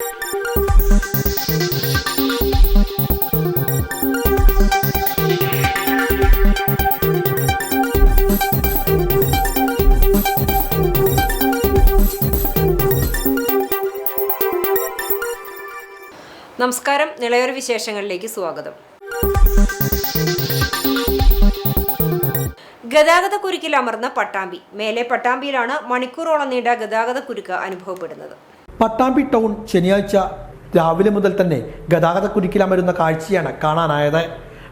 നമസ്കാരം, നിളയൊരു വിശേഷങ്ങളിലേക്ക് സ്വാഗതം. ഗതാഗതക്കുരുക്കിൽ അമർന്ന പട്ടാമ്പി. മേലെ പട്ടാമ്പിയിലാണ് മണിക്കൂറോളം നീണ്ട ഗതാഗതക്കുരുക്ക് അനുഭവപ്പെടുന്നത്. പട്ടാമ്പി ടൗൺ ശനിയാഴ്ച രാവിലെ മുതൽ തന്നെ ഗതാഗതക്കുരുക്കിൽ അമരുന്ന കാഴ്ചയാണ് കാണാനായത്.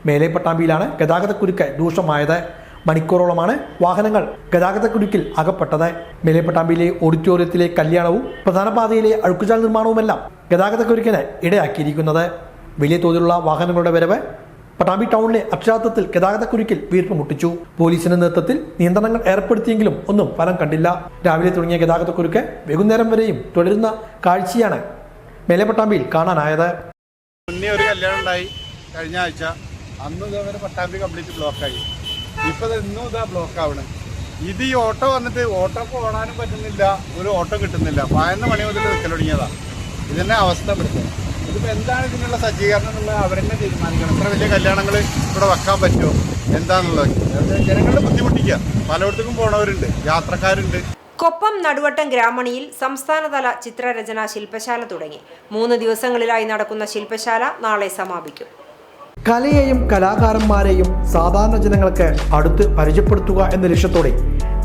മേലെ പട്ടാമ്പിയിലാണ് ഗതാഗതക്കുരുക്ക് രൂക്ഷമായത്. മണിക്കൂറോളമാണ് വാഹനങ്ങൾ ഗതാഗതക്കുരുക്കിൽ അകപ്പെട്ടത്. മേലെ പട്ടാമ്പിയിലെ ഓഡിറ്റോറിയത്തിലെ കല്യാണവും പ്രധാന പാതയിലെ അഴുക്കുചാൽ നിർമ്മാണവുമെല്ലാം ഗതാഗതക്കുരുക്കിന് ഇടയാക്കിയിരിക്കുന്നത്. വലിയ തോതിലുള്ള വാഹനങ്ങളുടെ വരവ് പട്ടാമ്പി ടൗണിലെ അക്ഷരാർത്ഥത്തിൽ ഗതാഗതക്കുരുക്കിൽ വീർപ്പ് മുട്ടിച്ചു. പോലീസിന്റെ നേതൃത്വത്തിൽ നിയന്ത്രണങ്ങൾ ഏർപ്പെടുത്തിയെങ്കിലും ഒന്നും ഫലം കണ്ടില്ല. രാവിലെ തുടങ്ങിയ ഗതാഗതക്കുരുക്ക് വൈകുന്നേരം വരെയും തുടരുന്ന കാഴ്ചയാണ് മേലെ പട്ടാമ്പിയിൽ കാണാനായത്. മുന്നേ ഒരു കല്യാണം ഉണ്ടായി കഴിഞ്ഞ ആഴ്ച. അന്ന് ഇതേവരെ പട്ടാമ്പി കംപ്ലീറ്റ് ബ്ലോക്കായി. ഇപ്പൊ ഇന്നും ഇതാ ബ്ലോക്ക് ആവണ്. ഇത് ഈ ഓട്ടോ വന്നിട്ട് ഓട്ടോ ഓടാനും പറ്റുന്നില്ല, ഒരു ഓട്ടോ കിട്ടുന്നില്ല. 11 മണി മുതൽ നിൽക്കൽ തുടങ്ങിയതാ. ഇതിന്റെ അവസ്ഥ പെടുത്തുക. ഇതിപ്പോൾ എന്താണ് ഇതിനുള്ള സജ്ജീകരണം എന്നുള്ളത് അവരെന്നെ തീരുമാനിക്കണം. ഇത്ര വലിയ കല്യാണങ്ങൾ ഇവിടെ വെക്കാൻ പറ്റുമോ എന്താന്നുള്ളത് ജനങ്ങളുടെ ബുദ്ധിമുട്ടിക്കുക. പലയിടത്തേക്കും പോണവരുണ്ട്, യാത്രക്കാരുണ്ട്. കൊപ്പം നടുവട്ടം ഗ്രാമണിയിൽ സംസ്ഥാനതല ചിത്രരചന ശില്പശാല തുടങ്ങി. 3 ദിവസങ്ങളിലായി നടക്കുന്ന ശില്പശാല നാളെ സമാപിക്കും. കലയെയും കലാകാരന്മാരെയും സാധാരണ ജനങ്ങൾക്ക് അടുത്ത് പരിചയപ്പെടുത്തുക എന്ന ലക്ഷ്യത്തോടെ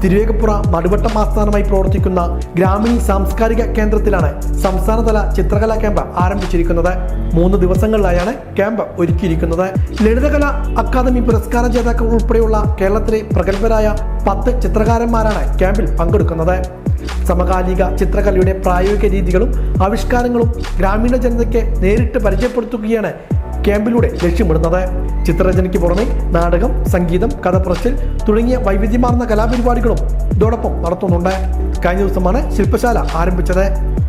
തിരുവേഗപ്പുറ നടുവട്ടം ആസ്ഥാനമായി പ്രവർത്തിക്കുന്ന ഗ്രാമീണ സാംസ്കാരിക കേന്ദ്രത്തിലാണ് സംസ്ഥാനതല ചിത്രകലാ ക്യാമ്പ് ആരംഭിച്ചിരിക്കുന്നത്. 3 ദിവസങ്ങളിലായാണ് ക്യാമ്പ് ഒരുക്കിയിരിക്കുന്നത്. ലളിതകലാ അക്കാദമി പുരസ്കാര ജേതാക്കൾ ഉൾപ്പെടെയുള്ള കേരളത്തിലെ പ്രഗത്ഭരായ 10 ചിത്രകാരന്മാരാണ് ക്യാമ്പിൽ പങ്കെടുക്കുന്നത്. സമകാലിക ചിത്രകലയുടെ പ്രായോഗിക രീതികളും ആവിഷ്കാരങ്ങളും ഗ്രാമീണ ജനതയ്ക്ക് നേരിട്ട് പരിചയപ്പെടുത്തുകയാണ് ക്യാമ്പിലൂടെ ലക്ഷ്യമിടുന്നത്. ചിത്രരചനയ്ക്ക് പുറമെ നാടകം, സംഗീതം, കഥപറച്ചിൽ തുടങ്ങിയ വൈവിധ്യമാർന്ന കലാപരിപാടികളും ഇതോടൊപ്പം നടത്തുന്നുണ്ട്. കഴിഞ്ഞ ദിവസമാണ് ശില്പശാല ആരംഭിച്ചത്.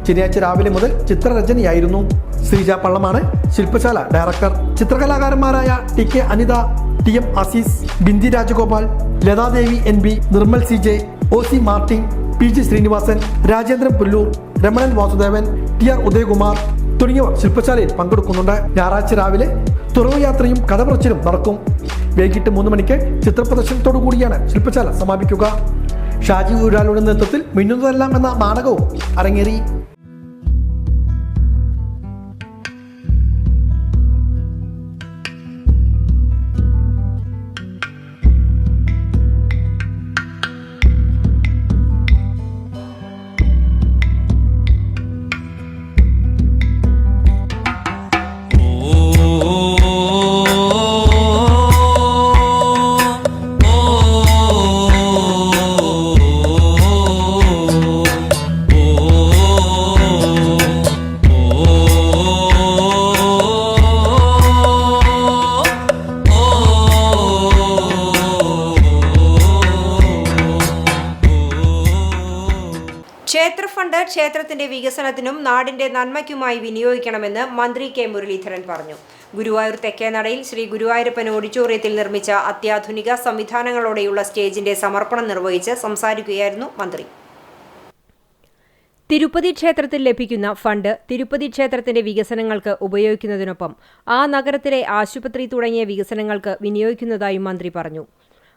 ശനിയാഴ്ച രാവിലെ മുതൽ ചിത്രരചനയായിരുന്നു. ശ്രീജ പള്ളമാണ് ശില്പശാല ഡയറക്ടർ. ചിത്രകലാകാരന്മാരായ TK Anitha, TM Azeez, Bindi Rajagopal, Lathadevi NB, Nirmal CJ, OC Martin, PG Sreenivasan, Rajendran Pulloor, Ramanan Vasudevan, TR Udayakumar തുടങ്ങിയവർ ശില്പശാലയിൽ പങ്കെടുക്കുന്നുണ്ട്. ഞായറാഴ്ച രാവിലെ തുറവ് യാത്രയും കഥപറച്ചിലും നടക്കും. വൈകിട്ട് 3 മണിക്ക് ചിത്രപ്രദർശനത്തോടു കൂടിയാണ് ശില്പശാല സമാപിക്കുക. ഷാജി ഊരാളുടെ നേതൃത്വത്തിൽ മിന്നുന്നതെല്ലാം എന്ന നാടകവും അരങ്ങേറി. ക്ഷേത്ര ഫണ്ട് ക്ഷേത്രത്തിന്റെ വികസനത്തിനും നാടിന്റെ നന്മയ്ക്കുമായി വിനിയോഗിക്കണമെന്ന് മന്ത്രി K മുരളീധരൻ പറഞ്ഞു. ഗുരുവായൂർ തെക്കേനടയിൽ ശ്രീ ഗുരുവായൂരപ്പൻ ഓഡിറ്റോറിയത്തിൽ നിർമ്മിച്ച അത്യാധുനിക സംവിധാനങ്ങളോടെയുള്ള സ്റ്റേജിന്റെ സമർപ്പണം നിർവഹിച്ച് സംസാരിക്കുകയായിരുന്നു മന്ത്രി. തിരുപ്പതി ക്ഷേത്രത്തിൽ ലഭിക്കുന്ന ഫണ്ട് തിരുപ്പതി ക്ഷേത്രത്തിന്റെ വികസനങ്ങൾക്ക് ഉപയോഗിക്കുന്നതിനൊപ്പം ആ നഗരത്തിലെ ആശുപത്രി തുടങ്ങിയ വികസനങ്ങൾക്ക് വിനിയോഗിക്കുന്നതായും മന്ത്രി പറഞ്ഞു.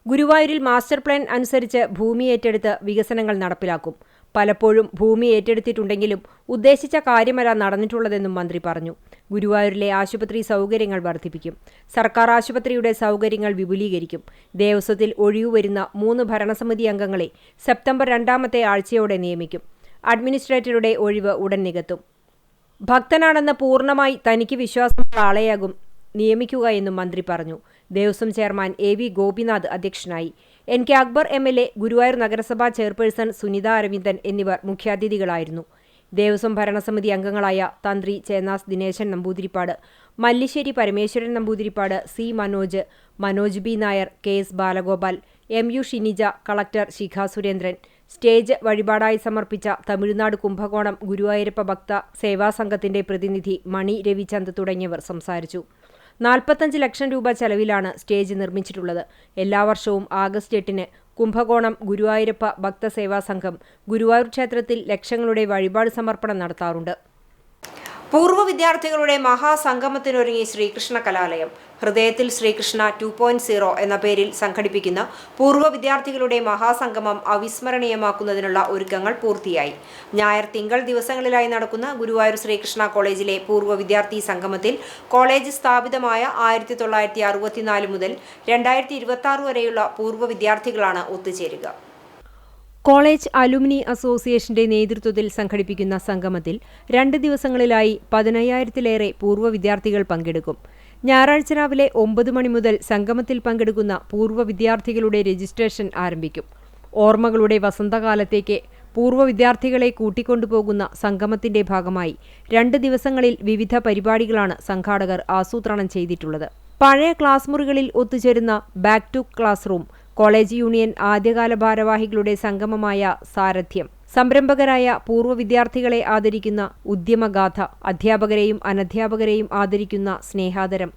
ഗുരുവായൂരിൽ മാസ്റ്റർ പ്ലാൻ അനുസരിച്ച് ഭൂമി ഏറ്റെടുത്ത് വികസനങ്ങൾ നടപ്പിലാക്കും. പലപ്പോഴും ഭൂമി ഏറ്റെടുത്തിട്ടുണ്ടെങ്കിലും ഉദ്ദേശിച്ച കാര്യമല്ല നടന്നിട്ടുള്ളതെന്നും മന്ത്രി പറഞ്ഞു. ഗുരുവായൂരിലെ ആശുപത്രി സൗകര്യങ്ങൾ വർദ്ധിപ്പിക്കും. സർക്കാർ ആശുപത്രിയുടെ സൗകര്യങ്ങൾ വിപുലീകരിക്കും. ദേവസ്വത്തിൽ ഒഴിവു വരുന്ന 3 ഭരണസമിതി അംഗങ്ങളെ സെപ്റ്റംബർ 2ാമത്തെ ആഴ്ചയോടെ നിയമിക്കും. അഡ്മിനിസ്ട്രേറ്ററുടെ ഒഴിവ് ഉടൻ നികത്തും. ഭക്തനാണെന്ന് പൂർണ്ണമായി തനിക്ക് വിശ്വാസമുള്ള ആളെയാകും നിയമിക്കുക എന്നും മന്ത്രി പറഞ്ഞു. ദേവസ്വം ചെയർമാൻ AV ഗോപിനാഥ് അധ്യക്ഷനായി. NK അക്ബർ MLA, ഗുരുവായൂർ നഗരസഭാ ചെയർപേഴ്സൺ സുനിത അരവിന്ദൻ എന്നിവർ മുഖ്യാതിഥികളായിരുന്നു. ദേവസ്വം ഭരണസമിതി അംഗങ്ങളായ തന്ത്രി Chennas Dineshan Namboothiripad, Mallisseri Parameswaran Namboothiripad, C Manoj, Manoj B Nair, KS Balagopal, MU Shinija, collector Shikha Surendran, stage വഴിപാടായി സമർപ്പിച്ച തമിഴ്നാട് കുംഭകോണം ഗുരുവായൂരപ്പ ഭക്ത സേവാ സംഘത്തിന്റെ പ്രതിനിധി മണി രവിചന്ദ് തുടങ്ങിയവർ സംസാരിച്ചു. 45 ലക്ഷം രൂപ ചെലവിലാണ് സ്റ്റേജ് നിർമ്മിച്ചിട്ടുള്ളത്. എല്ലാ വർഷവും ആഗസ്റ്റ് 8-ന് കുംഭകോണം ഗുരുവായൂരപ്പ ഭക്തസേവാ സംഘം ഗുരുവായൂർ ക്ഷേത്രത്തിൽ ലക്ഷങ്ങളുടെ വഴിപാട് സമർപ്പണം നടത്താറുണ്ട്. പൂർവ്വ വിദ്യാർത്ഥികളുടെ മഹാസംഗമത്തിനൊരുങ്ങി ശ്രീകൃഷ്ണ കലാലയം. ഹൃദയത്തിൽ ശ്രീകൃഷ്ണ 2.0 എന്ന പേരിൽ സംഘടിപ്പിക്കുന്ന പൂർവ്വ വിദ്യാർത്ഥികളുടെ മഹാസംഗമം അവിസ്മരണീയമാക്കുന്നതിനുള്ള ഒരുക്കങ്ങൾ പൂർത്തിയായി. ഞായർ, തിങ്കൾ ദിവസങ്ങളിലായി നടക്കുന്ന ഗുരുവായൂർ ശ്രീകൃഷ്ണ കോളേജിലെ പൂർവ്വ വിദ്യാർത്ഥി സംഗമത്തിൽ കോളേജ് സ്ഥാപിതമായ 1964 മുതൽ 2026 വരെയുള്ള പൂർവ്വ വിദ്യാർത്ഥികളാണ് ഒത്തുചേരുക. കോളേജ് അലുമിനി അസോസിയേഷന്റെ നേതൃത്വത്തിൽ സംഘടിപ്പിക്കുന്ന സംഗമത്തിൽ 2 ദിവസങ്ങളിലായി 15,000-ലേറെ പൂർവ്വ വിദ്യാർത്ഥികൾ പങ്കെടുക്കും. ഞായറാഴ്ച രാവിലെ 9 മണി മുതൽ സംഗമത്തിൽ പങ്കെടുക്കുന്ന പൂർവ്വ വിദ്യാർത്ഥികളുടെ രജിസ്ട്രേഷൻ ആരംഭിക്കും. ഓർമ്മകളുടെ വസന്തകാലത്തേക്ക് പൂർവ്വ വിദ്യാർത്ഥികളെ കൂട്ടിക്കൊണ്ടുപോകുന്ന സംഗമത്തിന്റെ ഭാഗമായി 2 ദിവസങ്ങളിൽ വിവിധ പരിപാടികളാണ് സംഘാടകർ ആസൂത്രണം ചെയ്തിട്ടുള്ളത്. പഴയ ക്ലാസ് മുറികളിൽ ഒത്തുചേരുന്ന back to class room, college union ആദ്യകാല ഭാരവാഹികളുടെ സംഗമമായ സാരഥ്യം, സംരംഭകരായ പൂർവ്വ വിദ്യാർത്ഥികളെ ആദരിക്കുന്ന ഉദ്യമഗാഥ, അധ്യാപകരെയും അനധ്യാപകരെയും ആദരിക്കുന്ന സ്നേഹാദരം,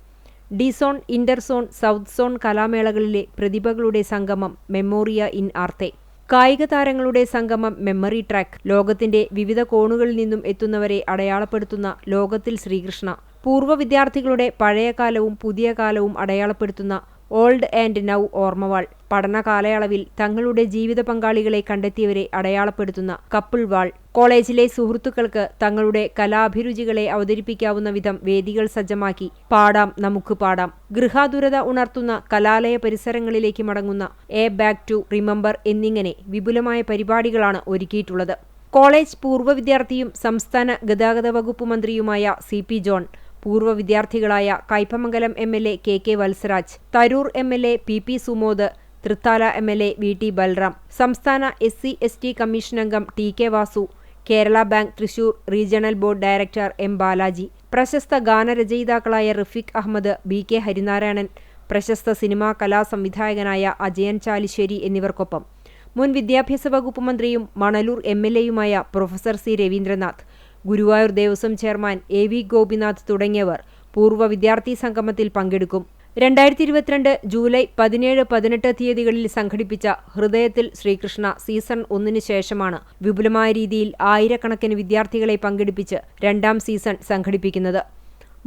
ഡി-സോൺ, ഇന്റർ-സോൺ, സൗത്ത് സോൺ കലാമേളകളിലെ പ്രതിഭകളുടെ സംഗമം മെമ്മോറിയ ഇൻ ആർത്തെ, കായിക താരങ്ങളുടെ സംഗമം മെമ്മറി ട്രാക്ക്, ലോകത്തിന്റെ വിവിധ കോണുകളിൽ നിന്നും എത്തുന്നവരെ അടയാളപ്പെടുത്തുന്ന ലോകത്തിൽ ശ്രീകൃഷ്ണ, പൂർവ്വ വിദ്യാർത്ഥികളുടെ പഴയ കാലവും പുതിയ കാലവും അടയാളപ്പെടുത്തുന്ന ഓൾഡ് ആൻഡ് നൗ ഓർമ്മവാൾ, പഠന കാലയളവിൽ തങ്ങളുടെ ജീവിത പങ്കാളികളെ കണ്ടെത്തിയവരെ അടയാളപ്പെടുത്തുന്ന കപ്പിൾ വാൾ, കോളേജിലെ സുഹൃത്തുക്കൾക്ക് തങ്ങളുടെ കലാഭിരുചികളെ അവതരിപ്പിക്കാവുന്ന വിധം വേദികൾ സജ്ജമാക്കി പാടാം നമുക്ക് പാടാം, ഗൃഹാതുരത ഉണർത്തുന്ന കലാലയ പരിസരങ്ങളിലേക്ക് മടങ്ങുന്ന എ ബാക്ക് ടു റിമംബർ എന്നിങ്ങനെ വിപുലമായ പരിപാടികളാണ് ഒരുക്കിയിട്ടുള്ളത്. കോളേജ് പൂർവ്വ വിദ്യാർത്ഥിയും സംസ്ഥാന ഗതാഗത വകുപ്പ് മന്ത്രിയുമായ CP ജോൺ, പൂർവ്വ വിദ്യാർത്ഥികളായ Kaipamangalam MLA KK Valsaraj, Tharoor MLA PP Sumod, Thrithala MLA VT Balram, സംസ്ഥാന SC/ST കമ്മീഷൻ അംഗം TK Vasu, Kerala bank Thrissur regional board director M Balaji, പ്രശസ്ത ഗാനരചയിതാക്കളായ റഫീഖ് അഹമ്മദ്, BK ഹരിനാരായണൻ, പ്രശസ്ത സിനിമാ കലാ സംവിധായകനായ അജയൻ ചാലിശ്ശേരി എന്നിവർക്കൊപ്പം മുൻ വിദ്യാഭ്യാസ വകുപ്പ് മന്ത്രിയും മണലൂർ MLAയുമായ professor C Raveendranath, Guruvayur Devaswom chairman AV Gopinath തുടങ്ങിയവർ പൂർവ്വ വിദ്യാർത്ഥി സംഗമത്തിൽ പങ്കെടുക്കും. 2022 ജൂലൈ 17-18 തീയതികളിൽ സംഘടിപ്പിച്ച ഹൃദയത്തിൽ ശ്രീകൃഷ്ണ സീസൺ 1 ശേഷമാണ് വിപുലമായ രീതിയിൽ ആയിരക്കണക്കിന് വിദ്യാർത്ഥികളെ പങ്കെടുപ്പിച്ച് 2ാം സീസൺ സംഘടിപ്പിക്കുന്നത്.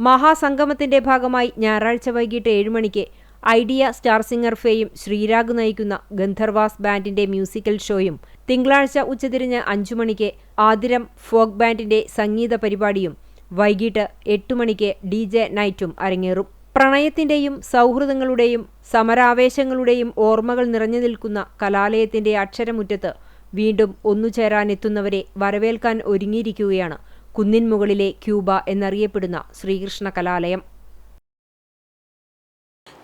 മഹാസംഗമത്തിന്റെ ഭാഗമായി ഞായറാഴ്ച വൈകിട്ട് 7 മണിക്ക് ഐഡിയ സ്റ്റാർ സിംഗർ ഫെയും ശ്രീരാഗ് നയിക്കുന്ന ഗന്ധർവാസ് ബാൻഡിന്റെ മ്യൂസിക്കൽ ഷോയും, തിങ്കളാഴ്ച ഉച്ചതിരിഞ്ഞ് 5 മണിക്ക് ആതിരം ഫോക്ക് ബാൻഡിന്റെ സംഗീത പരിപാടിയും, വൈകിട്ട് 8 മണിക്ക് DJ നൈറ്റും അരങ്ങേറും. പ്രണയത്തിന്റെയും സൗഹൃദങ്ങളുടെയും സമരാവേശങ്ങളുടെയും ഓർമ്മകൾ നിറഞ്ഞു നിൽക്കുന്ന കലാലയത്തിന്റെ അക്ഷരമുറ്റത്ത് വീണ്ടും ഒന്നുചേരാനെത്തുന്നവരെ വരവേൽക്കാൻ ഒരുങ്ങിയിരിക്കുകയാണ് കുന്നിൻ മുകളിലെ ക്യൂബ എന്നറിയപ്പെടുന്ന ശ്രീകൃഷ്ണ കലാലയം.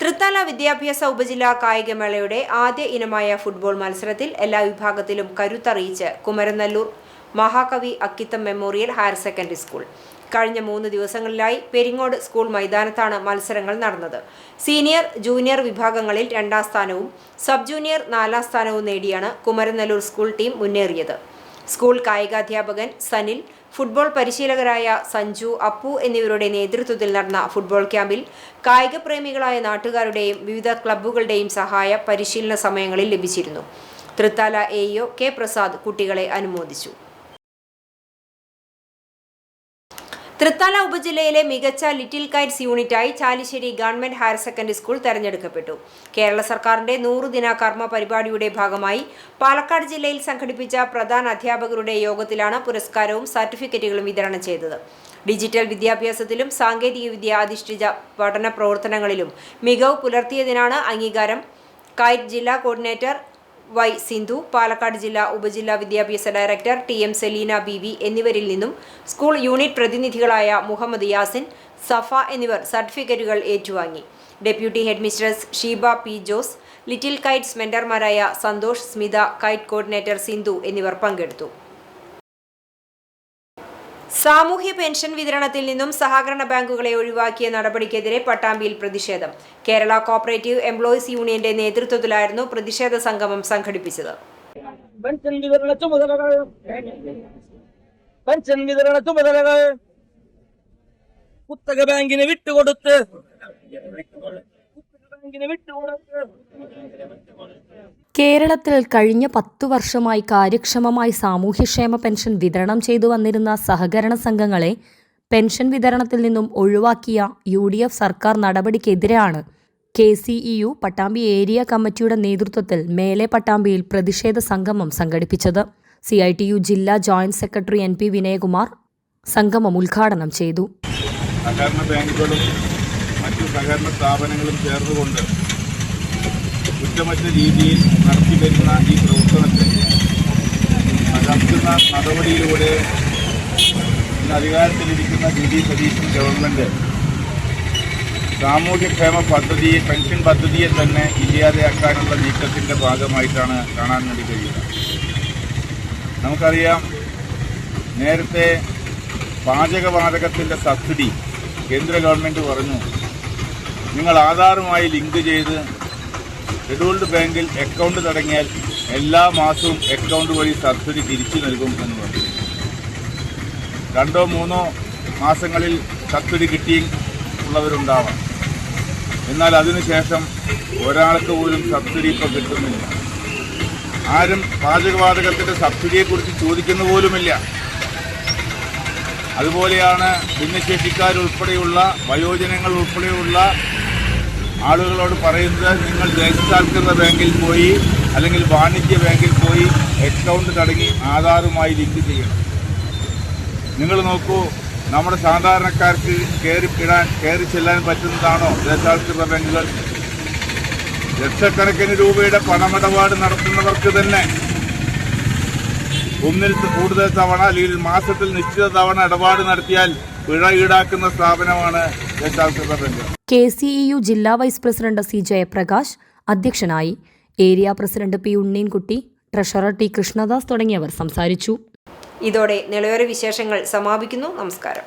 തൃത്താല വിദ്യാഭ്യാസ ഉപജില്ലാ കായികമേളയുടെ ആദ്യ ഇനമായ ഫുട്ബോൾ മത്സരത്തിൽ എല്ലാ വിഭാഗത്തിലും കരുത്തറിയിച്ച് കുമരനെല്ലൂർ മഹാകവി Akkitham memorial higher secondary school. കഴിഞ്ഞ 3 ദിവസങ്ങളിലായി പെരിങ്ങോട് സ്കൂൾ മൈതാനത്താണ് മത്സരങ്ങൾ നടന്നത്. സീനിയർ, ജൂനിയർ വിഭാഗങ്ങളിൽ 2ാം സ്ഥാനവും സബ് ജൂനിയർ 4ാം സ്ഥാനവും നേടിയാണ് കുമരനെല്ലൂർ സ്കൂൾ ടീം മുന്നേറിയത്. സ്കൂൾ കായികാധ്യാപകൻ സനിൽ, ഫുട്ബോൾ പരിശീലകരായ സഞ്ജു, അപ്പു എന്നിവരുടെ നേതൃത്വത്തിൽ നടന്ന ഫുട്ബോൾ ക്യാമ്പിൽ കായിക പ്രേമികളായ നാട്ടുകാരുടെയും വിവിധ ക്ലബ്ബുകളുടെയും സഹായ പരിശീലന സമയങ്ങളിൽ ലഭിച്ചിരുന്നു. തൃത്താല AEO K പ്രസാദ് കുട്ടികളെ അനുമോദിച്ചു. തൃത്താല ഉപജില്ലയിലെ മികച്ച ലിറ്റിൽ കൈറ്റ്സ് യൂണിറ്റായി Chalissery government higher secondary school തെരഞ്ഞെടുക്കപ്പെട്ടു. കേരള സർക്കാരിന്റെ 100 ദിന കർമ്മ പരിപാടിയുടെ ഭാഗമായി പാലക്കാട് ജില്ലയിൽ സംഘടിപ്പിച്ച പ്രധാന അധ്യാപകരുടെ യോഗത്തിലാണ് പുരസ്കാരവും സർട്ടിഫിക്കറ്റുകളും വിതരണം ചെയ്തത്. ഡിജിറ്റൽ വിദ്യാഭ്യാസത്തിലും സാങ്കേതികവിദ്യ അധിഷ്ഠിത പഠന പ്രവർത്തനങ്ങളിലും മികവ് പുലർത്തിയതിനാണ് അംഗീകാരം. കൈറ്റ് ജില്ലാ കോർഡിനേറ്റർ Y സിന്ധു, പാലക്കാട് ജില്ലാ ഉപജില്ലാ വിദ്യാഭ്യാസ ഡയറക്ടർ TM സെലീന BV എന്നിവരിൽ നിന്നും സ്കൂൾ യൂണിറ്റ് പ്രതിനിധികളായ മുഹമ്മദ് യാസിൻ, സഫ എന്നിവർ സർട്ടിഫിക്കറ്റുകൾ ഏറ്റുവാങ്ങി. Deputy head mistress Sheeba P Jose, little kites മെന്റർമാരായ സന്തോഷ്, സ്മിത, കൈറ്റ് കോർഡിനേറ്റർ സിന്ധു എന്നിവർ പങ്കെടുത്തു. സാമൂഹ്യ പെൻഷൻ വിതരണത്തിൽ നിന്നും സഹകരണ ബാങ്കുകളെ ഒഴിവാക്കിയ നടപടിക്കെതിരെ പട്ടാമ്പിയിൽ പ്രതിഷേധം. കേരള കോഓപ്പറേറ്റീവ് എംപ്ലോയീസ് യൂണിയന്റെ നേതൃത്വത്തിലായിരുന്നു പ്രതിഷേധ സംഗമം സംഘടിപ്പിച്ചത്. പെൻഷൻ വിതരണ ചുമതലകൾ കുത്തക ബാങ്കിന് വിട്ടുകൊടുത്ത് കേരളത്തിൽ കഴിഞ്ഞ 10 വർഷമായി കാര്യക്ഷമമായി സാമൂഹ്യക്ഷേമ പെൻഷൻ വിതരണം ചെയ്തു വന്നിരുന്ന സഹകരണ സംഘങ്ങളെ പെൻഷൻ വിതരണത്തിൽ നിന്നും ഒഴിവാക്കിയ UDF സർക്കാർ നടപടിക്കെതിരെയാണ് KCEU പട്ടാമ്പി ഏരിയ കമ്മിറ്റിയുടെ നേതൃത്വത്തിൽ മേലെ പട്ടാമ്പിയിൽ പ്രതിഷേധ സംഗമം സംഘടിപ്പിച്ചത്. CITU ജില്ലാ ജോയിന്റ് സെക്രട്ടറി NP വിനയകുമാർ സംഗമം ഉദ്ഘാടനം ചെയ്തു. സഹകരണ ബാങ്കുകളും മറ്റു സഹകരണ സ്ഥാപനങ്ങളും ചേർന്നുകൊണ്ട് കുറ്റമറ്റ രീതിയിൽ നടത്തിവരുന്ന ഈ പ്രവർത്തനത്തെ തകർക്കുന്ന നടപടിയിലൂടെ ഇന്ന് അധികാരത്തിലിരിക്കുന്ന DD സതീശൻ ഗവൺമെൻറ് സാമൂഹ്യക്ഷേമ പദ്ധതി, പെൻഷൻ പദ്ധതിയെ തന്നെ ഇല്ലാതെയാക്കാനുള്ള നീക്കത്തിൻ്റെ ഭാഗമായിട്ടാണ് കാണാൻ വേണ്ടി കഴിയുന്നത്. നമുക്കറിയാം, നേരത്തെ പാചകവാതകത്തിൻ്റെ സബ്സിഡി കേന്ദ്ര ഗവൺമെൻറ് പറഞ്ഞു, നിങ്ങൾ ആധാറുമായി ലിങ്ക് ചെയ്ത് ഷെഡ്യൂൾഡ് ബാങ്കിൽ അക്കൗണ്ട് തുടങ്ങിയാൽ എല്ലാ മാസവും അക്കൗണ്ട് വഴി സബ്സിഡി തിരിച്ചു നൽകും എന്ന് പറഞ്ഞു. 2-3 മാസങ്ങളിൽ സബ്സിഡി കിട്ടിയുള്ളവരുണ്ടാവാം. എന്നാൽ അതിനുശേഷം ഒരാൾക്ക് പോലും സബ്സിഡി ഇപ്പോൾ കിട്ടുന്നില്ല. ആരും പാചകവാതകത്തിൻ്റെ സബ്സിഡിയെക്കുറിച്ച് ചോദിക്കുന്ന പോലുമില്ല. അതുപോലെയാണ് ഭിന്നശേഷിക്കാരുൾപ്പെടെയുള്ള വയോജനങ്ങൾ ഉൾപ്പെടെയുള്ള ആളുകളോട് പറയുന്നത്, നിങ്ങൾ ദേശസാൽകൃത ബാങ്കിൽ പോയി അല്ലെങ്കിൽ വാണിജ്യ ബാങ്കിൽ പോയി അക്കൗണ്ട് തുടങ്ങി ആധാറുമായി ലിങ്ക് ചെയ്യണം. നിങ്ങൾ നോക്കൂ, നമ്മുടെ സാധാരണക്കാർക്ക് കയറി ചെല്ലാൻ പറ്റുന്നതാണോ ദേശസാൽകൃത ബാങ്കുകൾ? ലക്ഷക്കണക്കിന് രൂപയുടെ പണമിടപാട് നടത്തുന്നവർക്ക് തന്നെ ഒന്നിൽ കൂടുതൽ തവണ അല്ലെങ്കിൽ മാസത്തിൽ നിശ്ചിത തവണ ഇടപാട് നടത്തിയാൽ പിഴ ഈടാക്കുന്ന സ്ഥാപനമാണ് ദേശസാൽകൃത ബാങ്ക്. KCEU ജില്ലാ വൈസ് പ്രസിഡന്റ് C ജയപ്രകാശ് അധ്യക്ഷനായി. Area president P Unneenkutty, treasurer T Krishnadas തുടങ്ങിയവർ സംസാരിച്ചു. ഇതോടെ നിളയോര വിശേഷങ്ങൾ സമാപിക്കുന്നു. നമസ്കാരം.